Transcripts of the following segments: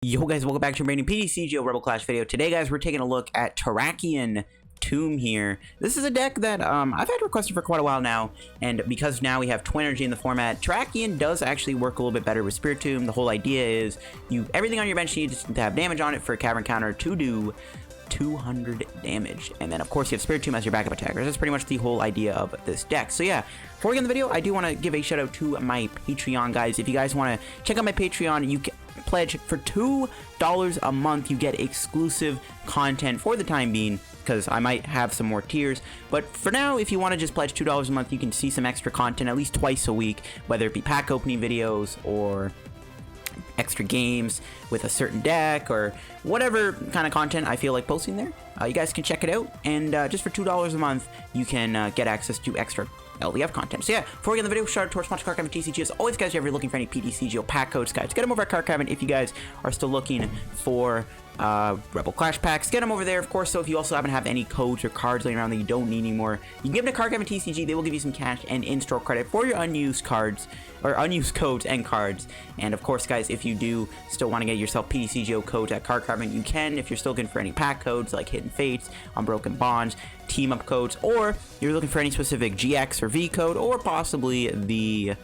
Yo guys, welcome back to a brand new PTCGO Rebel Clash video. Today guys, we're taking a look at Terrakion Tomb here. This is a deck that I've had requested for quite a while now, and because now we have Twin Energy in the format, Terrakion does actually work a little bit better with Spiritomb. The whole idea is everything on your bench needs to have damage on it for a Cavern counter to do 200 damage, and then of course you have Spiritomb as your backup attacker. That's pretty much the whole idea of this deck. So yeah, before we get in the video, I do want to give a shout out to my Patreon guys. If you guys want to check out my Patreon, you can pledge for $2 a month. You get exclusive content for the time being, because I might have some more tiers, but for now, if you want to just pledge $2 a month, you can see some extra content at least twice a week, whether it be pack opening videos or extra games with a certain deck or whatever kind of content I feel like posting there. You guys can check it out, and just for $2 a month you can get access to extra LDF content. So yeah, before we get in the video, shout out to our sponsor Karate Belt TCG. As always guys, if you're looking for any PTCGO pack codes, guys, get them over at Karate Belt. If you guys are still looking for Rebel Clash packs, get them over there, of course. So if you also happen to have any codes or cards laying around that you don't need anymore, you can give them to Karate Belt TCG. They will give you some cash and in-store credit for your unused cards, or unused codes and cards. And of course guys, if you do still want to get yourself PTCGO codes at Karate Belt, you can. If you're still looking for any pack codes like Hidden Fates, Unbroken Bonds, team up codes, or you're looking for any specific GX or V code, or possibly the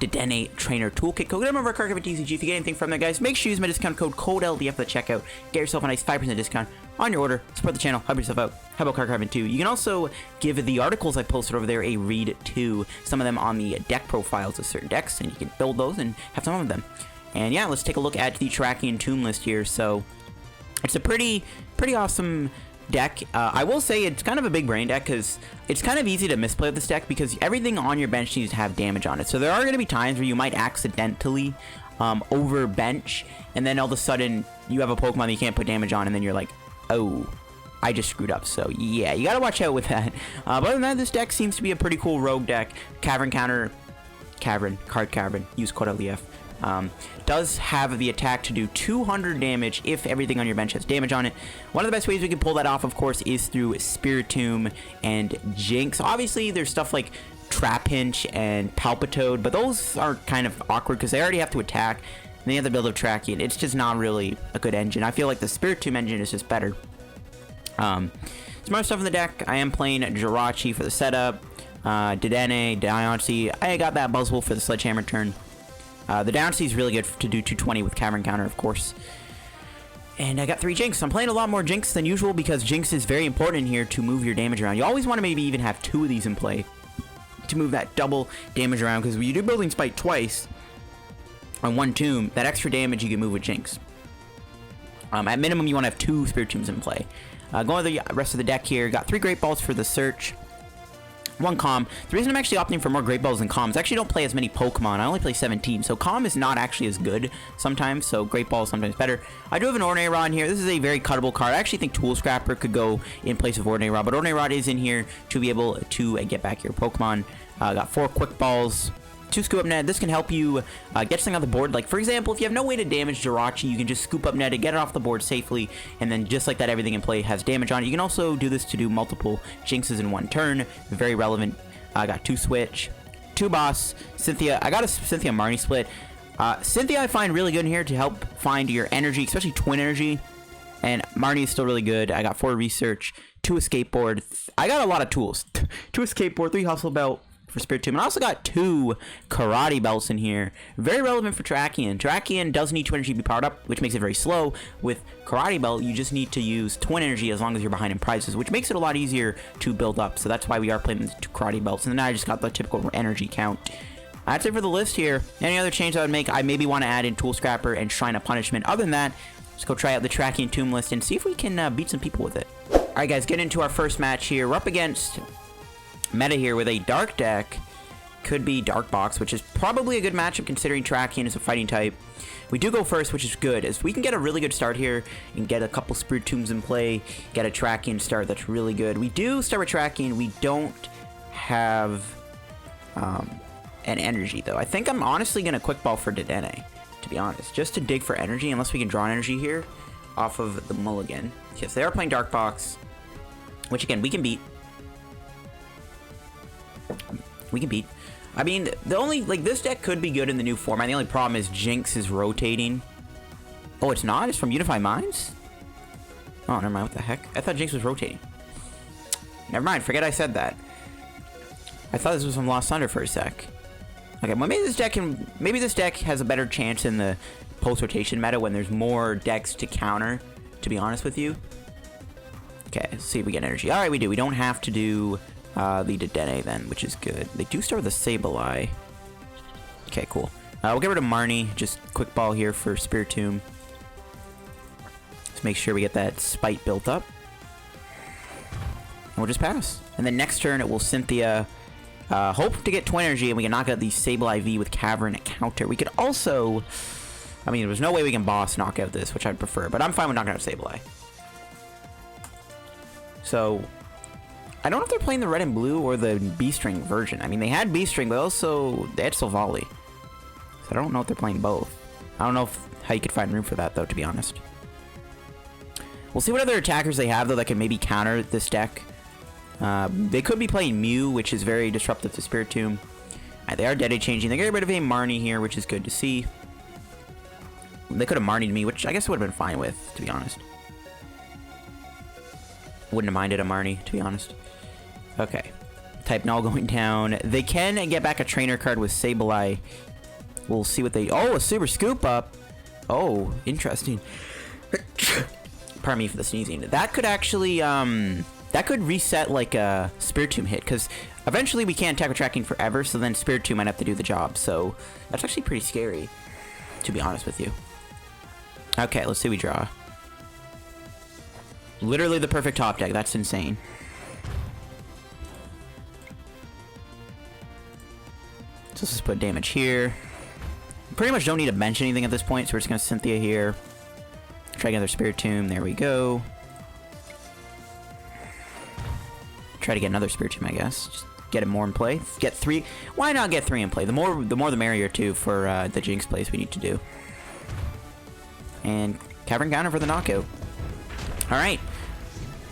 Dedenne Trainer Toolkit code, get them over at Karate Belt TCG. If you get anything from there, guys, make sure you use my discount code LDF at the checkout. Get yourself a nice 5% discount on your order. Support the channel, help yourself out. How about Karate Belt too? You can also give the articles I posted over there a read too. Some of them on the deck profiles of certain decks, and you can build those and have some of them. And yeah, let's take a look at the Terrakion Tomb list here. So it's a pretty awesome deck. I will say it's kind of a big brain deck, because it's kind of easy to misplay with this deck, because everything on your bench needs to have damage on it. So there are going to be times where you might accidentally over bench, and then all of a sudden you have a Pokemon that you can't put damage on, and then you're like, oh, I just screwed up. So yeah, you gotta watch out with that. But other than that, this deck seems to be a pretty cool rogue deck. Cavern counter, card Cavern, use code LDF. Does have the attack to do 200 damage if everything on your bench has damage on it. One of the best ways we can pull that off, of course, is through Spiritomb and Jynx. Obviously, there's stuff like Trapinch and Palpitoad, but those are kind of awkward because they already have to attack, and they have the build of Terrakion. It's just not really a good engine. I feel like the Spiritomb engine is just better. Some other stuff in the deck. I am playing Jirachi for the setup, Dedenne, Diancie. I got that Buzzwole for the Sledgehammer turn. The Diancie is really good to do 220 with Cavern counter, of course. And I got 3 Jynx. I'm playing a lot more Jynx than usual because Jynx is very important here to move your damage around. You always want to maybe even have 2 of these in play to move that double damage around, because when you do Building Spike twice on one tomb, that extra damage you can move with Jynx. At minimum, you want to have 2 Spiritombs in play. Going to the rest of the deck here, got 3 Great Balls for the search. 1 Calm. The reason I'm actually opting for more Great Balls than Calms, I actually don't play as many Pokemon. I only play 17, so Calm is not actually as good sometimes, so Great Ball is sometimes better. I do have an Ordinary Rod in here. This is a very cuttable card. I actually think Tool Scrapper could go in place of Ordinary Rod, but Ordinary Rod is in here to be able to get back your Pokemon. Got 4 Quick Balls, 2 Scoop Up Net. This can help you get something on the board. Like, for example, if you have no way to damage Jirachi, you can just Scoop Up Net it, get it off the board safely, and then just like that, everything in play has damage on it. You can also do this to do multiple Jynxes in one turn. Very relevant. I got 2 Switch, 2 Boss, Cynthia. I got a Cynthia Marnie split. Cynthia I find really good in here to help find your energy, especially Twin Energy. And Marnie is still really good. I got 4 Research, 2 Escape Board. I got a lot of tools. 2 Escape Board, 3 Hustle Belt for Spiritomb. And I also got 2 Karate Belts in here. Very relevant for Terrakion. Terrakion does need Twin Energy to be powered up, which makes it very slow. With Karate Belt, you just need to use Twin Energy as long as you're behind in prizes, which makes it a lot easier to build up. So that's why we are playing the 2 Karate Belts. And then I just got the typical energy count. That's it for the list here. Any other change I would make, I maybe want to add in Tool Scrapper and Shrine of Punishment. Other than that, let's go try out the Terrakion Tomb list and see if we can beat some people with it. Alright guys, get into our first match here. We're up against Meta here with a Dark deck. Could be Dark Box, which is probably a good matchup considering Terrakion is a fighting type. We do go first, which is good, as we can get a really good start here and get a couple Spiritombs in play, get a Terrakion start. That's really good. We do start with Terrakion. We don't have an energy, though. I think I'm honestly going to Quick Ball for Dedenne, to be honest, just to dig for energy, unless we can draw an energy here off of the mulligan. Yes, they are playing Dark Box, which, again, we can beat. I mean, the only, like, this deck could be good in the new format. The only problem is Jynx is rotating Oh, it's not? It's from Unify Minds? Oh, never mind. What the heck? I thought Jynx was rotating. Never mind. Forget I said that. I thought this was from Lost Thunder for a sec. Okay, well maybe this deck has a better chance in the post-rotation meta when there's more decks to counter, to be honest with you. Okay, let's see if we get energy. Alright, we do. We don't have to do the Dedenne then, which is good. They do start with a Sableye. Okay, cool. We'll get rid of Marnie. Just quick ball here for Spiritomb. Let's make sure we get that Spite built up. And we'll just pass. And then next turn it will Cynthia hope to get Twin Energy, and we can knock out the Sableye V with Cavern counter. We could also... I mean, there's no way we can boss knock out this, which I'd prefer, but I'm fine with knocking out Sableye. So, I don't know if they're playing the red and blue or the B-string version. I mean, they had B-string, but also they had Silvally. So I don't know if they're playing both. I don't know how you could find room for that, though, to be honest. We'll see what other attackers they have, though, that can maybe counter this deck. They could be playing Mew, which is very disruptive to Spiritomb. They are Dedenne changing. They get rid of a Marnie here, which is good to see. They could have Marnied me, which I guess I would have been fine with, to be honest. Wouldn't have minded a Marnie, to be honest. Okay. Type Null going down. They can get back a trainer card with Sableye. We'll see what they... Oh, a Super Scoop Up! Oh, interesting. Pardon me for the sneezing. That could actually, that could reset, like, a Spiritomb hit, because eventually we can't attack with tracking forever, so then Spiritomb might have to do the job, so that's actually pretty scary, to be honest with you. Okay, let's see what we draw. Literally the perfect top deck. That's insane. So let's just put damage here. Pretty much don't need to bench anything at this point, so we're just going to Cynthia here. Try another Spiritomb. There we go. Try to get another Spiritomb, I guess. Just get it more in play. Get 3. Why not get 3 in play? The more the merrier, too, for the Jynx plays we need to do. And Cavern counter for the knockout. Alright.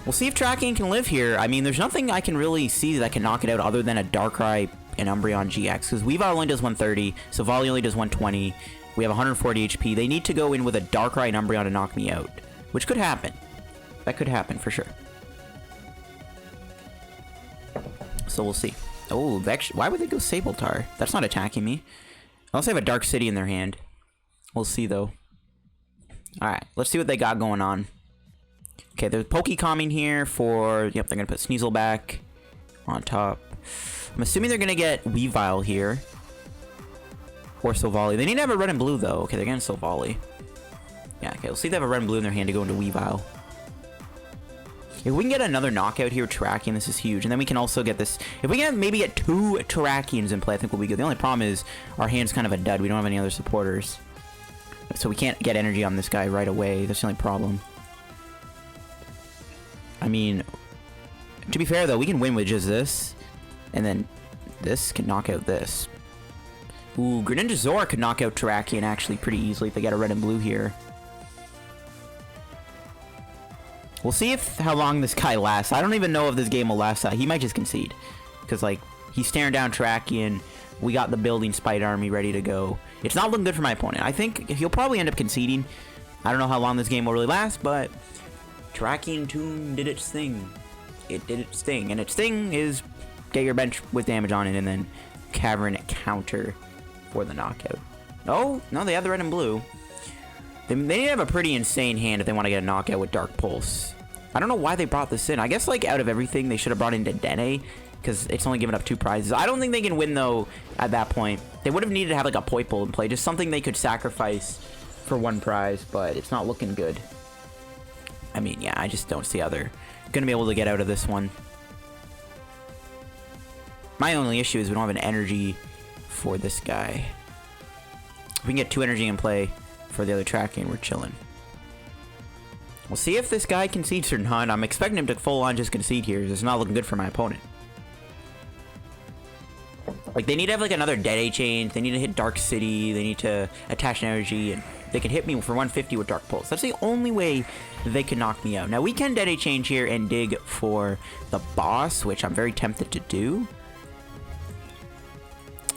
We'll see if Terrakion can live here. I mean, there's nothing I can really see that can knock it out other than a Darkrai and Umbreon GX. Because Weavile only does 130, Silvally only does 120. We have 140 HP. They need to go in with a Darkrai and Umbreon to knock me out. Which could happen. That could happen, for sure. So we'll see. Oh, why would they go Sabletar? That's not attacking me. Unless they have a Dark City in their hand. We'll see, though. Alright, let's see what they got going on. Okay, there's Pokécomming here for... Yep, they're going to put Sneasel back on top. I'm assuming they're going to get Weavile here. Or Silvally. They need to have a red and blue, though. Okay, they're getting Silvally. Yeah, okay, we'll see if they have a red and blue in their hand to go into Weavile. If we can get another knockout here with Terrakion, this is huge. And then we can also get this... If we can maybe get 2 Terrakions in play, I think we'll be good. The only problem is our hand's kind of a dud. We don't have any other supporters. So we can't get energy on this guy right away. That's the only problem. I mean, to be fair, though, we can win with just this. And then this can knock out this. Ooh, Greninja Zora could knock out Terrakion actually pretty easily if they get a red and blue here. We'll see how long this guy lasts. I don't even know if this game will last. He might just concede. Because, like, he's staring down Terrakion. We got the building Spite Army ready to go. It's not looking good for my opponent. I think he'll probably end up conceding. I don't know how long this game will really last, but Terrakion Tomb did its thing. It did its thing. And its thing is get your bench with damage on it and then Cavern counter for the knockout. Oh, no, they have the red and blue. They need to have a pretty insane hand if they want to get a knockout with Dark Pulse. I don't know why they brought this in. I guess, like, out of everything, they should have brought in Dedenne, because it's only given up 2 prizes. I don't think they can win, though, at that point. They would have needed to have, like, a Poipole in play. Just something they could sacrifice for 1 prize, but it's not looking good. I mean, yeah, I just don't see how they're going to be able to get out of this one. My only issue is we don't have an energy for this guy. If we can get 2 energy in play for the other Terrakion, we're chilling. We'll see if this guy concedes or not. I'm expecting him to full on just concede here. It's not looking good for my opponent. Like, they need to have, like, another Dedenne change. They need to hit Dark City. They need to attach an energy. And they can hit me for 150 with Dark Pulse. That's the only way they can knock me out. Now, we can Dedenne change here and dig for the boss, which I'm very tempted to do.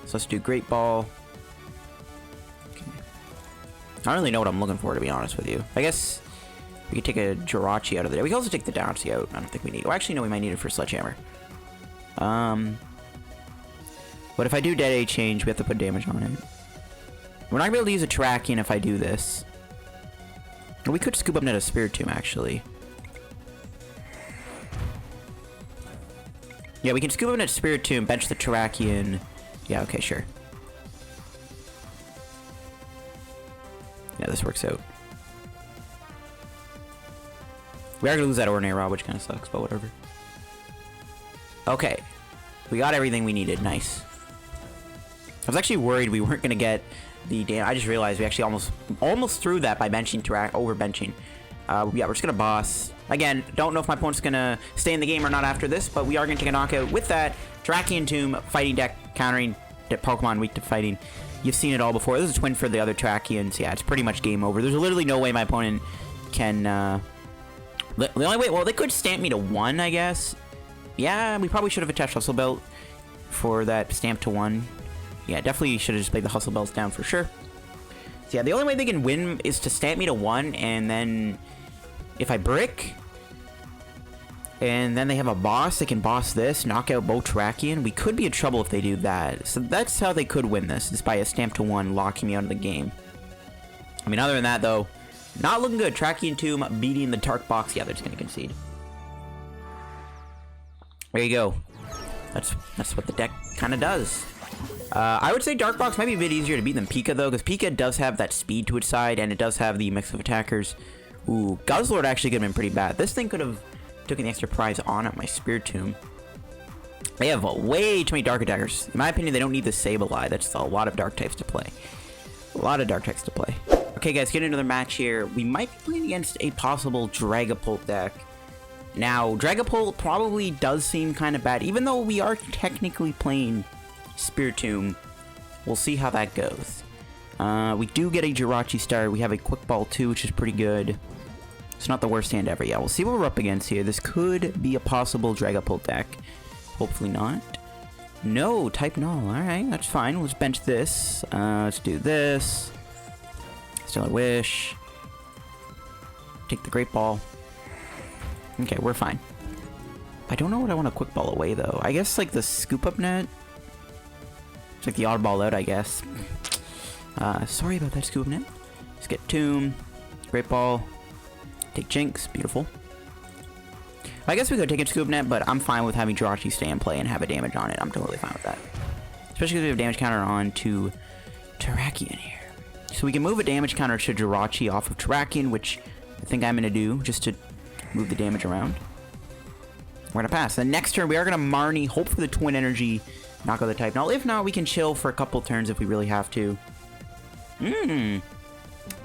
So let's do Great Ball. Okay. I don't really know what I'm looking for, to be honest with you. I guess we could take a Jirachi out of there. We can also take the Diancie out. I don't think we need it. Well, actually, no, we might need it for Sledgehammer. But if I do Dead A change, we have to put damage on it. We're not going to be able to use a Terrakion if I do this. Or we could Scoop Up Net a Spiritomb, actually. Yeah, we can Scoop Up Net Spiritomb, bench the Terrakion. Yeah, okay, sure. Yeah, this works out. We are going to lose that Ordinary Rod, which kind of sucks, but whatever. Okay. We got everything we needed. Nice. I was actually worried we weren't going to get the damn. I just realized we actually almost threw that by benching over benching. Yeah, we're just going to boss. Again, don't know if my opponent's going to stay in the game or not after this, but we are going to take a knockout with that. Terrakion Tomb, fighting deck, countering Pokemon weak to fighting. You've seen it all before. This is a twin for the other Terrakions. Yeah, it's pretty much game over. There's literally no way my opponent can... the only way... Well, they could stamp me to 1, I guess. Yeah, we probably should have attached Hustle Belt for that stamp to 1. Yeah, definitely should have just played the Hustle Belts down for sure. So yeah, the only way they can win is to stamp me to 1, and then if I brick, and then they have a boss, they can boss this, knock out both Terrakion. We could be in trouble if they do that. So that's how they could win this, is by a stamp to 1 locking me out of the game. I mean, other than that, though, not looking good. Terrakion Tomb beating the Dark Box. Yeah, they're just going to concede. There you go. That's what the deck kind of does. I would say Dark Box might be a bit easier to beat than Pika, though, because Pika does have that speed to its side, and it does have the mix of attackers. Ooh, Guzzlord actually could have been pretty bad. This thing could have taken the extra prize on at my Spiritomb. They have way too many Dark attackers. In my opinion, they don't need the Sableye. That's a lot of Dark types to play. A lot of Dark types to play. Okay, guys, get another match here. We might be playing against a possible Dragapult deck. Now, Dragapult probably does seem kind of bad, even though we are technically playing Spiritomb. We'll see how that goes. We do get a Jirachi start. We have a Quick Ball too, which is pretty good. It's not the worst hand ever. Yeah, we'll see what we're up against here. This could be a possible Dragapult deck. Hopefully not. No, type null. Alright, that's fine. Let's bench this. Let's do this. Stellar Wish. Take the Great Ball. Okay, we're fine. I don't know what I want to Quick Ball away, though. I guess, like, the Scoop Up Net. It's like the oddball out, I guess. Sorry about that, Scoop Up Net. Let's get Tomb. Great Ball. Take Jynx. Beautiful. I guess we could take a Scoop Net, but I'm fine with having Jirachi stay in play and have a damage on it. I'm totally fine with that. Especially because we have damage counter on to Terrakion here. So we can move a damage counter to Jirachi off of Terrakion, which I think I'm going to do just to move the damage around. We're going to pass. The next turn, we are going to Marnie, hope for the Twin Energy, knock out the type null. If not, we can chill for a couple turns if we really have to.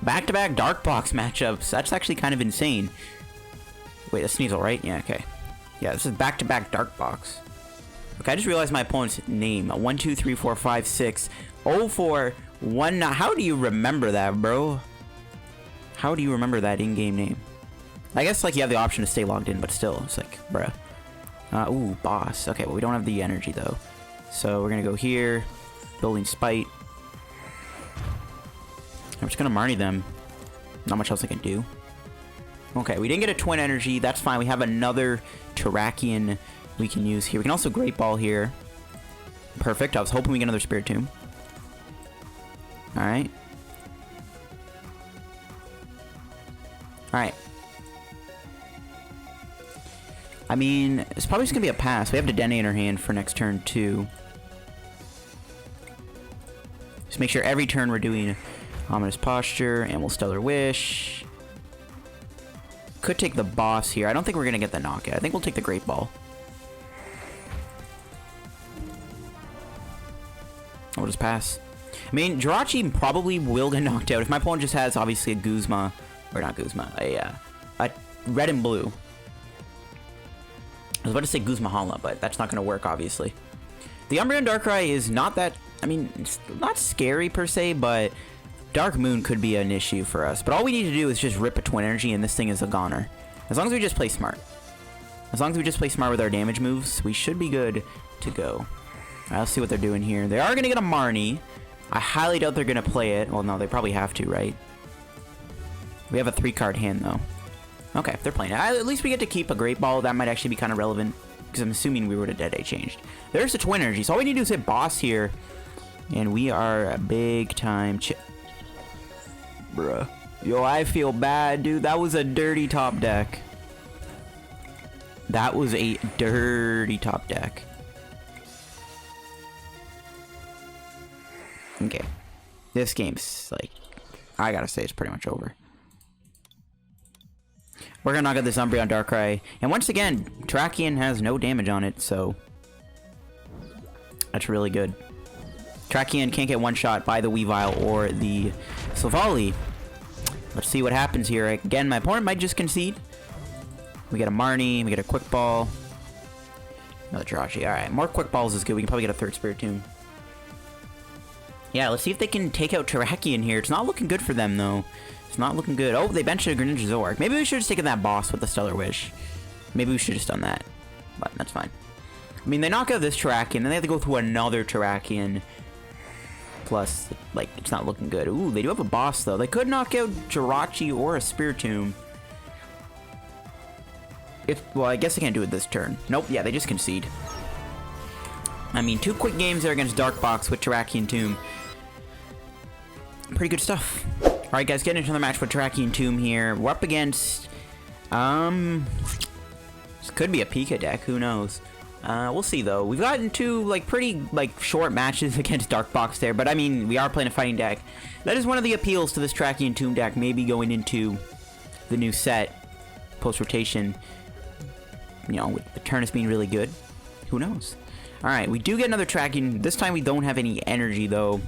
Back-to-back Dark Box matchups. That's actually kind of insane. Wait, that's Sneasel, right? Yeah, okay. Yeah, this is back-to-back Dark Box. Okay, I just realized my opponent's name. 1, 2, 3, 4, 5, 6, 0, 4, 1, 9. How do you remember that, bro? How do you remember that in-game name? I guess, like, you have the option to stay logged in, but still, it's like, bruh. Ooh, boss. Okay, well, we don't have the energy, though. So, we're gonna go here. Building Spite. I'm just gonna Marnie them. Not much else I can do. Okay, we didn't get a Twin Energy. That's fine. We have another Terrakion we can use here. We can also Great Ball here. Perfect. I was hoping we get another Spiritomb. Alright. Alright. I mean, it's probably just gonna be a pass. We have Dedenne in our hand for next turn, too. Just make sure every turn we're doing Ominous Posture, and we'll Stellar Wish. Could take the boss here. I don't think we're gonna get the knockout. I think we'll take the Great Ball. We'll just pass. I mean, Jirachi probably will get knocked out. If my opponent just has, obviously, a Guzma, or not Guzma, a red and blue. I was about to say Guzmahala, but that's not going to work, obviously. The Umbreon Darkrai is not that... I mean, it's not scary, per se, but Dark Moon could be an issue for us. But all we need to do is just rip a Twin Energy, and this thing is a goner. As long as we just play smart. As long as we just play smart with our damage moves, we should be good to go. Alright, let's see what they're doing here. They are going to get a Marnie. I highly doubt they're going to play it. Well, no, they probably have to, right? We have a 3-card hand, though. Okay, they're playing. At least we get to keep a Great Ball. That might actually be kind of relevant, because I'm assuming we would have Dedenne changed. There's the Twin Energy, so all we need to do is hit boss here, and we are a big-time Bruh. Yo, I feel bad, dude. That was a dirty top deck. That was a dirty top deck. Okay. This game's, like, I gotta say, it's pretty much over. We're gonna knock out this Umbreon Darkrai. And once again, Terrakion has no damage on it, so that's really good. Terrakion can't get one-shot by the Weavile or the Silvally. Let's see what happens here. Again, my opponent might just concede. We get a Marnie, we get a Quick Ball. Another Jirachi. Alright, more Quick Balls is good. We can probably get a 3rd Spiritomb. Yeah, let's see if they can take out Terrakion here. It's not looking good for them, though. It's not looking good. Oh, they benched a Greninja Zoroark. Maybe we should have just taken that boss with the Stellar Wish. Maybe we should have just done that. But that's fine. I mean, they knock out this Terrakion, then they have to go through another Terrakion. Plus, like, it's not looking good. Ooh, they do have a boss, though. They could knock out Jirachi or a Spiritomb. Well, I guess they can't do it this turn. Nope, yeah, they just concede. I mean, 2 quick games there against Dark Box with Terrakion Tomb. Pretty good stuff. Alright, guys, getting into another match with Terrakion Tomb here. We're up against... this could be a Pika deck, who knows. We'll see, though. We've gotten 2, like, pretty, like, short matches against Dark Box there, but, I mean, we are playing a fighting deck. That is one of the appeals to this Terrakion Tomb deck, maybe going into the new set, post-rotation. You know, with the Turnus being really good. Who knows? Alright, we do get another Terrakion. This time we don't have any energy, though,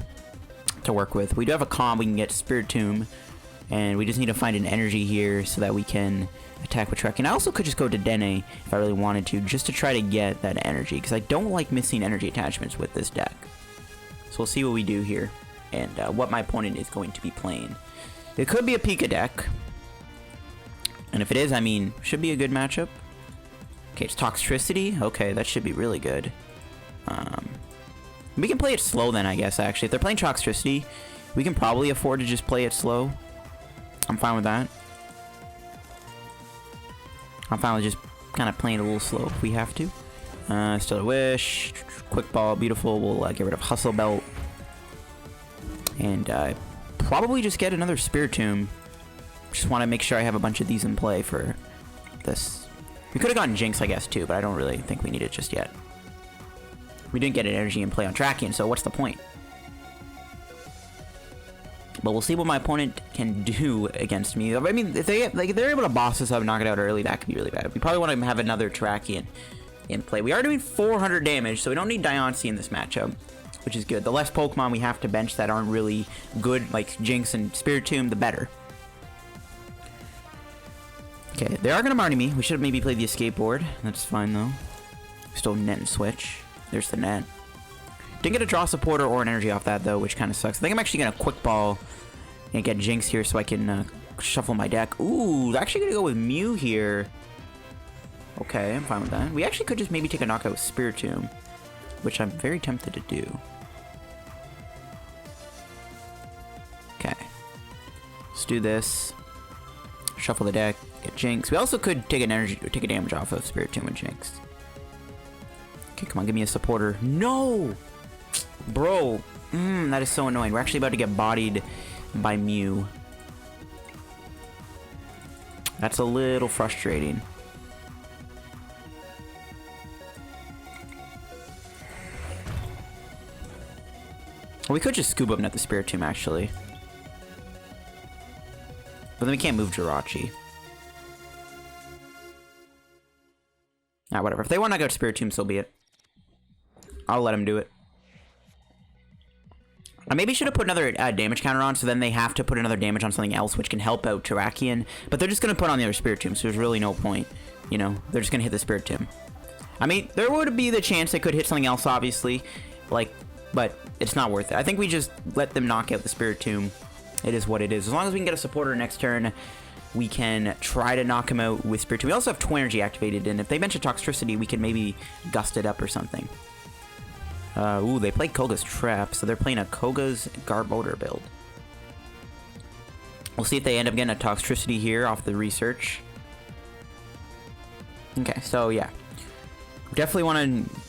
to work with. We do have a comb. We can get Spiritomb. And we just need to find an energy here so that we can attack with Terrakion. I also could just go to Dedenne if I really wanted to, just to try to get that energy, because I don't like missing energy attachments with this deck. So we'll see what we do here, and what my opponent is going to be playing. It could be a Pika deck. And if it is, I mean, should be a good matchup. Okay, it's Toxicity. Okay, that should be really good. We can play it slow then, I guess, actually. If they're playing Toxicity, we can probably afford to just play it slow. I'm fine with that. I'm fine with just kind of playing it a little slow if we have to. Still a Wish. Quick Ball, beautiful. We'll get rid of Hustle Belt. And probably just get another Spiritomb. Just want to make sure I have a bunch of these in play for this. We could have gotten Jynx, I guess, too, but I don't really think we need it just yet. We didn't get an energy in play on Terrakion, so what's the point? But we'll see what my opponent can do against me. I mean, if they're able to boss us up and knock it out early, that could be really bad. We probably want to have another Terrakion in play. We are doing 400 damage, so we don't need Diancie in this matchup, which is good. The less Pokemon we have to bench that aren't really good, like Jynx and Spiritomb, the better. Okay, they are going to Marnie me. We should have maybe played the Escape Board. That's fine, though. Still net and switch. There's the net. Didn't get a draw supporter or an energy off that, though, which kind of sucks. I think I'm actually going to Quick Ball and get Jynx here so I can shuffle my deck. Ooh, actually going to go with Mew here. Okay, I'm fine with that. We actually could just maybe take a knockout with Spiritomb, which I'm very tempted to do. Okay. Let's do this. Shuffle the deck. Get Jynx. We also could take an energy, take a damage off of Spiritomb and Jynx. Okay, come on, give me a supporter. No! Bro, that is so annoying. We're actually about to get bodied by Mew. That's a little frustrating. Well, we could just Scoop Up Net the Spiritomb, actually. But then we can't move Jirachi. Ah, whatever. If they want to go to Spiritomb, so be it. I'll let them do it. I maybe should have put another damage counter on, so then they have to put another damage on something else, which can help out Terrakion. But they're just going to put on the other Spiritomb, so there's really no point. You know, they're just going to hit the Spiritomb. I mean, there would be the chance they could hit something else, obviously. Like, but it's not worth it. I think we just let them knock out the Spiritomb. It is what it is. As long as we can get a supporter next turn, we can try to knock him out with Spiritomb. We also have Twin Energy activated, and if they mention Toxicity, we can maybe gust it up or something. Ooh, they played Koga's Trap, so they're playing a Koga's Garbodor build. We'll see if they end up getting a toxicity here off the research. Okay, so yeah. Definitely want to...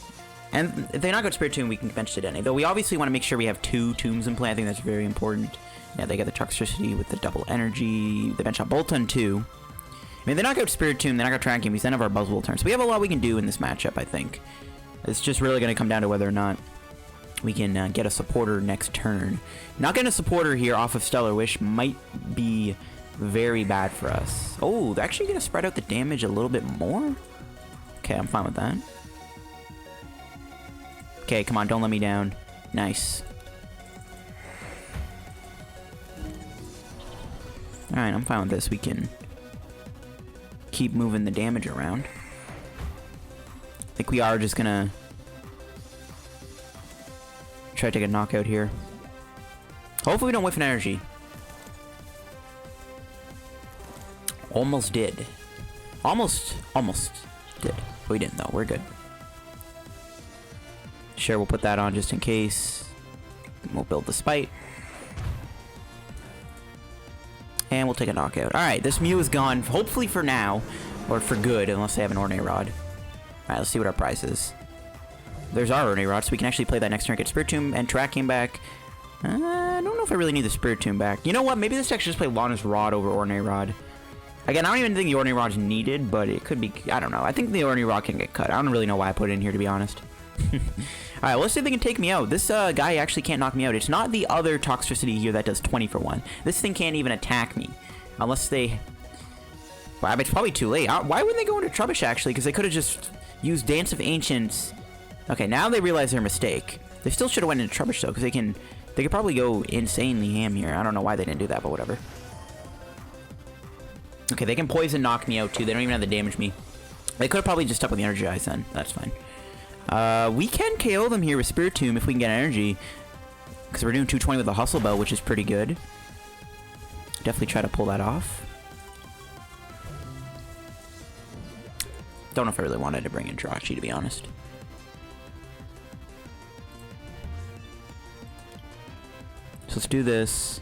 And if they knock out Spiritomb, we can bench Dedenne. Though we obviously want to make sure we have 2 tombs in play. I think that's very important. Yeah, they get the toxicity with the double energy. They bench out Bolton too. I mean, they knock out Spiritomb, they knock out Terrakion, we then have our Buzzwole turn. So we have a lot we can do in this matchup, I think. It's just really going to come down to whether or not we can get a supporter next turn. Not getting a supporter here off of Stellar Wish might be very bad for us. Oh, they're actually going to spread out the damage a little bit more? Okay, I'm fine with that. Okay, come on, don't let me down. Nice. Alright, I'm fine with this. We can keep moving the damage around. I think we are just gonna try to take a knockout here. Hopefully we don't whiff an energy. Almost did. Almost did. But we didn't though. We're good. Sure, we'll put that on just in case. We'll build the Spite. And we'll take a knockout. Alright, this Mew is gone, hopefully for now. Or for good, unless they have an Ordinary Rod. Alright, let's see what our price is. There's our Ordinary Rod, so we can actually play that next turn, get Spiritomb and Terrakion back. I don't know if I really need the Spiritomb back. You know what? Maybe this deck should just play Lana's Rod over Ordinary Rod. Again, I don't even think the Ordinary Rod is needed, but it could be... I don't know. I think the Ordinary Rod can get cut. I don't really know why I put it in here, to be honest. Alright, let's see if they can take me out. This guy actually can't knock me out. It's not the other toxicity here that does 20 for 1. This thing can't even attack me. Unless they... Well, it's probably too late. Why wouldn't they go into Trubbish, actually? Because they could have just used Dance of Ancients. Okay, now they realize their mistake. They still should have went into Trubbish, though, because they could probably go insanely ham here. I don't know why they didn't do that, but whatever. Okay, they can poison knock me out, too. They don't even have to damage me. They could have probably just stuck with the Energy Eyes, then. That's fine. We can KO them here with Spiritomb if we can get energy. Because we're doing 220 with the Hustle Belt, which is pretty good. Definitely try to pull that off. Don't know if I really wanted to bring in Jirachi, to be honest. So let's do this.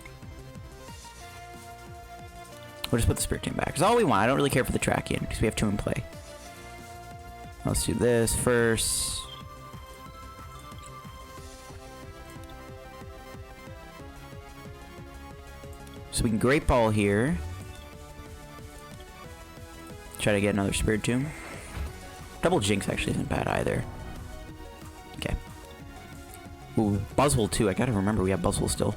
We'll just put the Spiritomb back. That's all we want. I don't really care for the Terrakion, because we have 2 in play. Let's do this first. So we can Great Ball here. Try to get another Spiritomb. Double Jynx actually isn't bad either. Okay. Ooh, Buzzwole too. I gotta remember we have Buzzwole still.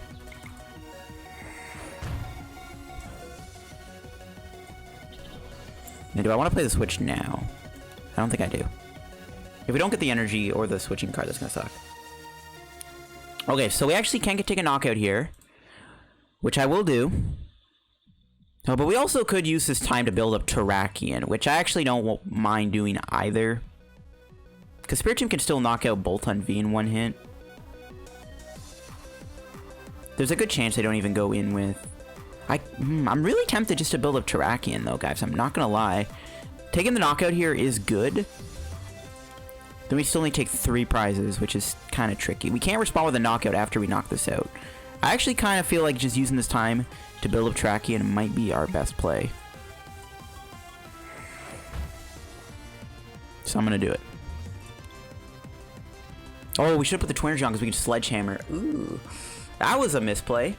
Now, do I want to play the switch now? I don't think I do. If we don't get the energy or the switching card, that's gonna suck. Okay, so we actually can take a knockout here, which I will do. Oh, but we also could use this time to build up Terrakion, which I actually don't mind doing either. Because Spiritomb can still knock out Bolton V in 1 hit. There's a good chance they don't even go in with... I'm really tempted just to build up Terrakion, though, guys. I'm not gonna lie. Taking the knockout here is good. Then we still need to take 3 prizes, which is kind of tricky. We can't respond with a knockout after we knock this out. I actually kind of feel like just using this time to build up Terrakion might be our best play. So I'm going to do it. Oh, we should have put the Twin Energy on because we can Sledgehammer. Ooh, that was a misplay.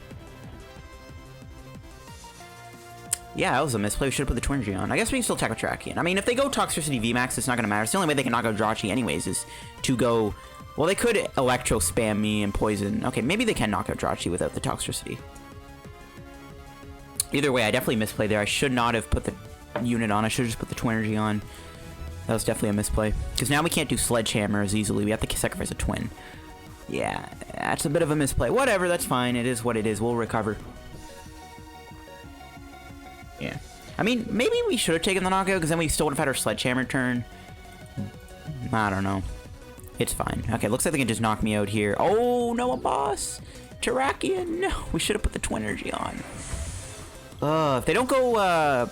Yeah, that was a misplay. We should have put the Twin Energy on. I guess we can still tackle Terrakion. I mean, if they go Toxicity VMAX, it's not going to matter. It's the only way they can knock out Jirachi anyways is to go... Well, they could Electro spam me and poison. Okay, maybe they can knock out Jirachi without the Toxicity. Either way, I definitely misplayed there. I should not have put the unit on. I should have just put the Twin Energy on. That was definitely a misplay. Because now we can't do Sledgehammer as easily. We have to sacrifice a Twin. Yeah, that's a bit of a misplay. Whatever, that's fine. It is what it is. We'll recover. Yeah. I mean, maybe we should have taken the knockout because then we still would have had our Sledgehammer turn. I don't know. It's fine. Okay, looks like they can just knock me out here. Oh, no, a boss. Terrakion. No, we should have put the Twin Energy on. If they don't go,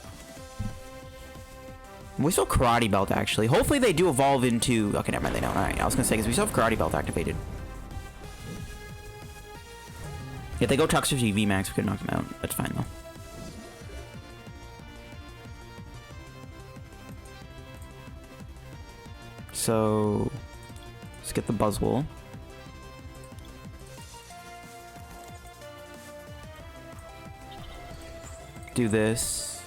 we still have Karate Belt, actually. Hopefully they do evolve into... Okay, never mind, they don't. Alright, I was gonna say, because we still have Karate Belt activated. If they go Toxicity VMAX, we could knock them out. That's fine, though. So let's get the Buzzwole. Do this.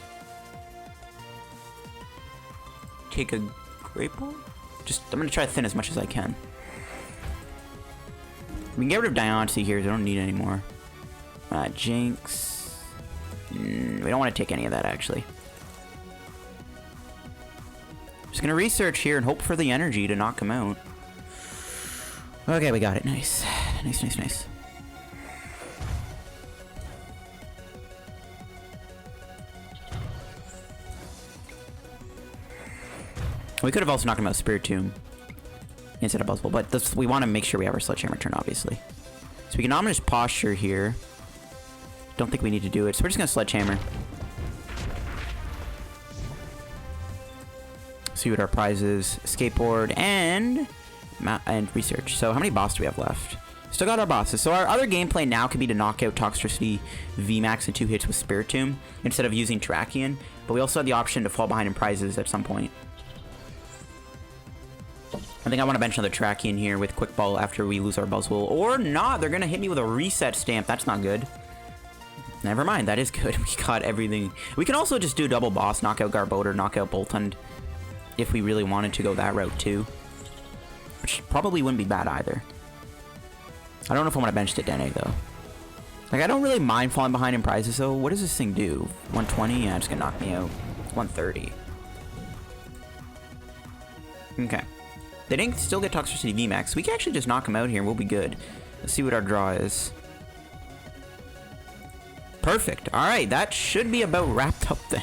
Take a Great Ball? I'm gonna try to thin as much as I can. We can get rid of Diancie here, so I don't need any more. Jynx. We don't want to take any of that, actually. Just gonna research here and hope for the energy to knock him out. Okay, we got it. Nice. Nice, nice, nice. We could have also knocked him out Spiritomb instead of Buzzwole, but we want to make sure we have our Sledgehammer turn, obviously. So we can ominous posture here. Don't think we need to do it, so we're just gonna Sledgehammer. See what our prize is. Escape Board and research. So how many bosses do we have left? Still got our bosses. So our other gameplay now could be to knock out Toxicity VMAX in 2 hits with Spiritomb instead of using Terrakion, but we also have the option to fall behind in prizes at some point. I think I want to bench another Terrakion here with Quick Ball after we lose our Buzzwole. Or not, they're going to hit me with a reset stamp. That's not good. Never mind, that is good. We got everything. We can also just do double boss, knock out Garbodor, knock out Boltund, if we really wanted to go that route too. Which probably wouldn't be bad either. I don't know if I want to bench Dedenne though. Like, I don't really mind falling behind in prizes though. What does this thing do? 120? Yeah, it's going to knock me out. 130. Okay. They didn't still get Toxicity VMAX. We can actually just knock him out here and we'll be good. Let's see what our draw is. Perfect. Alright, that should be about wrapped up then.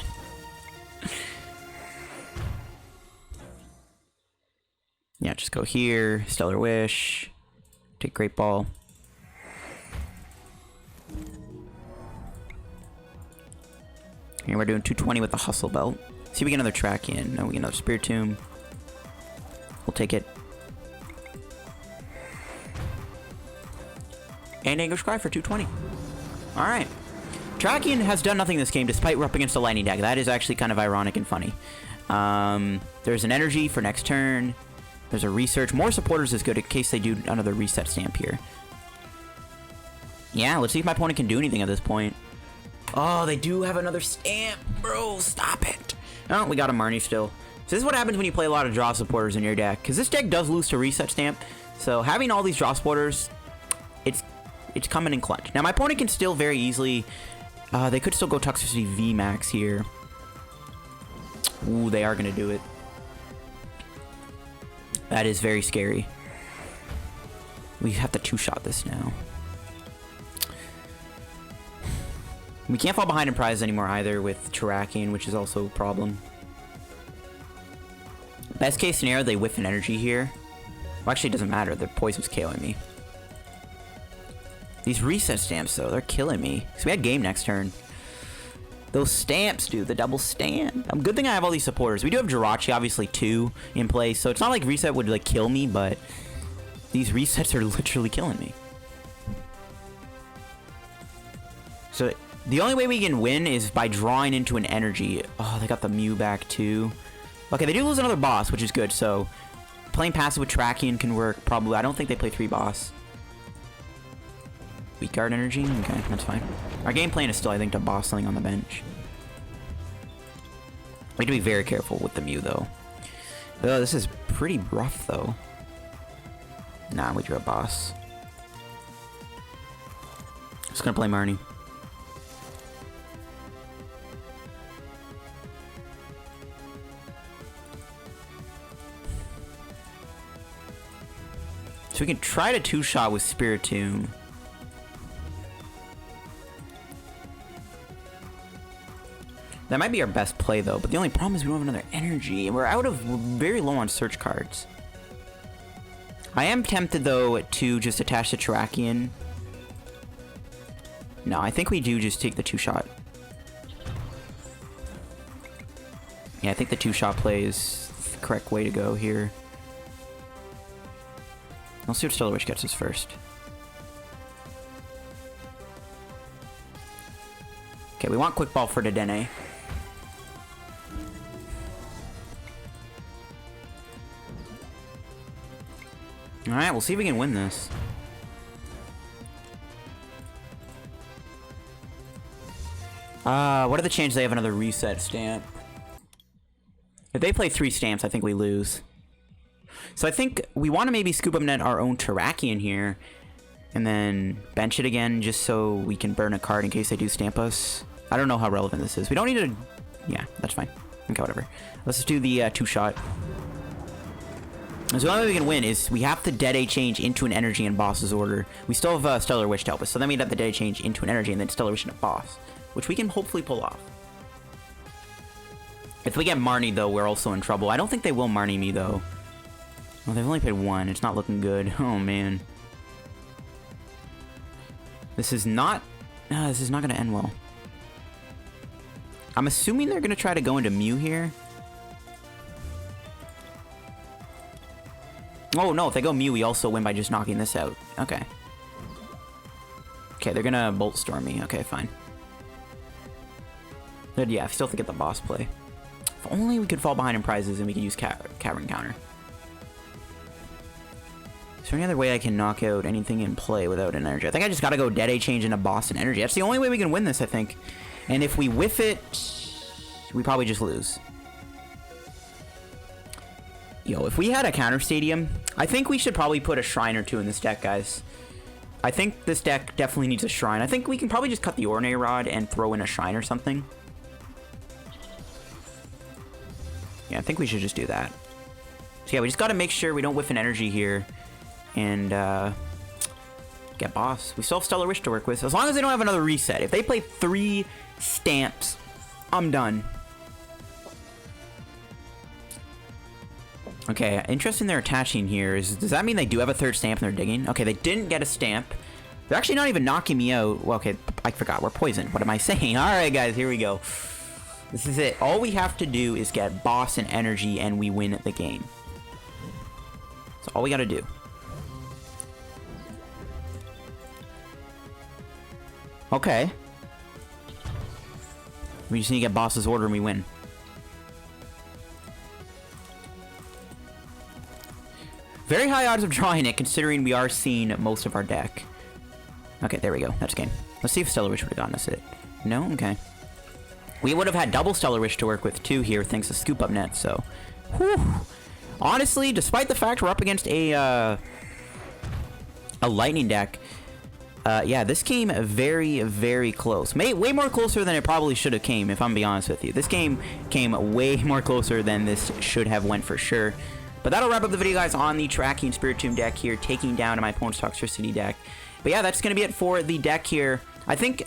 Yeah, just go here. Stellar Wish. Take Great Ball. And we're doing 220 with the Hustle Belt. See if we get another Terrakion. No, we get another Spiritomb. We'll take it. And English Cry for 220. Alright. Terrakion has done nothing this game despite we're up against a lightning deck. That is actually kind of ironic and funny. There's an energy for next turn. There's a research. More supporters is good in case they do another reset stamp here. Yeah, let's see if my opponent can do anything at this point. Oh, they do have another stamp. Bro, stop it. Oh, we got a Marnie still. So this is what happens when you play a lot of draw supporters in your deck. Because this deck does lose to reset stamp. So having all these draw supporters, it's coming in clutch. Now my opponent can still very easily... they could still go Toxicity VMAX here. Ooh, they are going to do it. That is very scary. We have to two-shot this now. We can't fall behind in prizes anymore either with Terrakion, which is also a problem. Best case scenario, they whiff an energy here. Well, actually, it doesn't matter. The poison's KOing me. These reset stamps, though, they're killing me. So we had game next turn. Those stamps, dude, the double stamp. Good thing I have all these supporters. We do have Jirachi, obviously, too, in place. So it's not like reset would, like, kill me, but these resets are literally killing me. So the only way we can win is by drawing into an energy. Oh, they got the Mew back, too. Okay, they do lose another boss, which is good. So playing passive with Terrakion can work, probably. I don't think they play 3 boss. Weak guard energy? Okay, that's fine. Our game plan is still, I think, to boss something on the bench. We have to be very careful with the Mew, though. Oh, this is pretty rough, though. Nah, we drew a boss. Just gonna play Marnie. So we can try to two-shot with Spiritomb. That might be our best play, though, but the only problem is we don't have another energy, and we're out of very low on search cards. I am tempted, though, to just attach the Terrakion. No, I think we do just take the two-shot. Yeah, I think the two-shot play is the correct way to go here. Let's see what Stellar Witch gets us first. Okay, we want Quick Ball for Dedenne. Alright, we'll see if we can win this. What are the chances they have another reset stamp? If they play 3 stamps, I think we lose. So I think we want to maybe Scoop Up Net our own Terrakion here. And then bench it again just so we can burn a card in case they do stamp us. I don't know how relevant this is. We don't need to... Yeah, that's fine. Okay, whatever. Let's just do the 2-shot. So the only way we can win is we have to Dead A change into an energy in boss's order. We still have Stellar Wish to help us. So then we'd have to Dead A change into an energy and then Stellar Wish into boss. Which we can hopefully pull off. If we get Marnie, though, we're also in trouble. I don't think they will Marnie me, though. Well, they've only played 1. It's not looking good. Oh, man. This is not going to end well. I'm assuming they're going to try to go into Mew here. Oh, no. If they go Mew, we also win by just knocking this out. Okay. Okay, they're going to Bolt Storm me. Okay, fine. But yeah, I still have to get the boss play. If only we could fall behind in prizes and we could use Cavern counter. Is there any other way I can knock out anything in play without an energy? I think I just gotta go Dead A change into boss and energy. That's the only way we can win this, I think. And if we whiff it, we probably just lose. Yo, if we had a counter stadium, I think we should probably put a shrine or 2 in this deck, guys. I think this deck definitely needs a shrine. I think we can probably just cut the Ordinary Rod and throw in a shrine or something. Yeah, I think we should just do that. So yeah, we just got to make sure we don't whiff an energy here. And, get boss. We still have Stellar Wish to work with. As long as they don't have another reset. If they play 3 stamps, I'm done. Okay, interesting they're attaching here. Does that mean they do have a 3rd stamp and they're digging? Okay, they didn't get a stamp. They're actually not even knocking me out. Well, okay, I forgot. We're poisoned. What am I saying? Alright, guys, here we go. This is it. All we have to do is get boss and energy and we win the game. That's all we gotta do. Okay. We just need to get boss's order and we win. Very high odds of drawing it considering we are seeing most of our deck. Okay, there we go. That's game. Let's see if Stellar Wish would have gotten us it. No? Okay. We would have had double Stellar Wish to work with, too, here, thanks to Scoop Up Net, so... Whew. Honestly, despite the fact we're up against a Lightning deck, yeah, this came very, very close. Way more closer than it probably should have came, if I'm being honest with you. This game came way more closer than this should have went for sure. But that'll wrap up the video, guys, on the Terrakion Spiritomb deck here, taking down my opponent's Toxicity deck. But yeah, that's going to be it for the deck here. I think...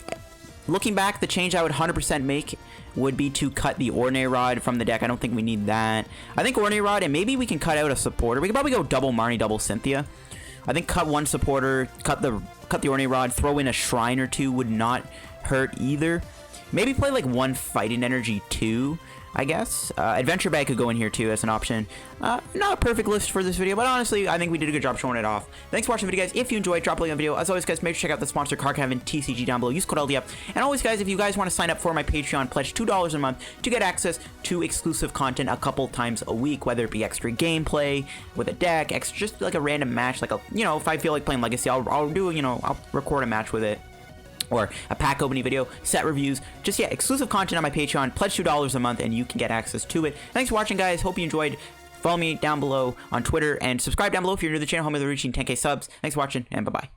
Looking back, the change I would 100% make would be to cut the Ordinary Rod from the deck. I don't think we need that. I think Ordinary Rod, and maybe we can cut out a supporter. We could probably go double Marnie, double Cynthia. I think cut 1 supporter, cut the Ordinary Rod, throw in a shrine or 2 would not hurt either. Maybe play like 1 Fighting Energy 2, I guess. Adventure Bag could go in here too as an option. Not a perfect list for this video, but honestly, I think we did a good job showing it off. Thanks for watching the video, guys. If you enjoyed, drop a like on the video. As always, guys, make sure to check out the sponsor, Card TCG, down below. Use code LDF. And always, guys, if you guys want to sign up for my Patreon, pledge $2 a month to get access to exclusive content a couple times a week, whether it be extra gameplay with a deck, extra, just like a random match, like a, you know, if I feel like playing Legacy, I'll do, you know, I'll record a match with it. Or a pack opening video, set reviews, just, yeah, exclusive content on my Patreon. Pledge $2 a month and you can get access to it. Thanks for watching, guys. Hope you enjoyed. Follow me down below on Twitter and subscribe down below if you're new to the channel. Help me with reaching 10K subs. Thanks for watching and bye-bye.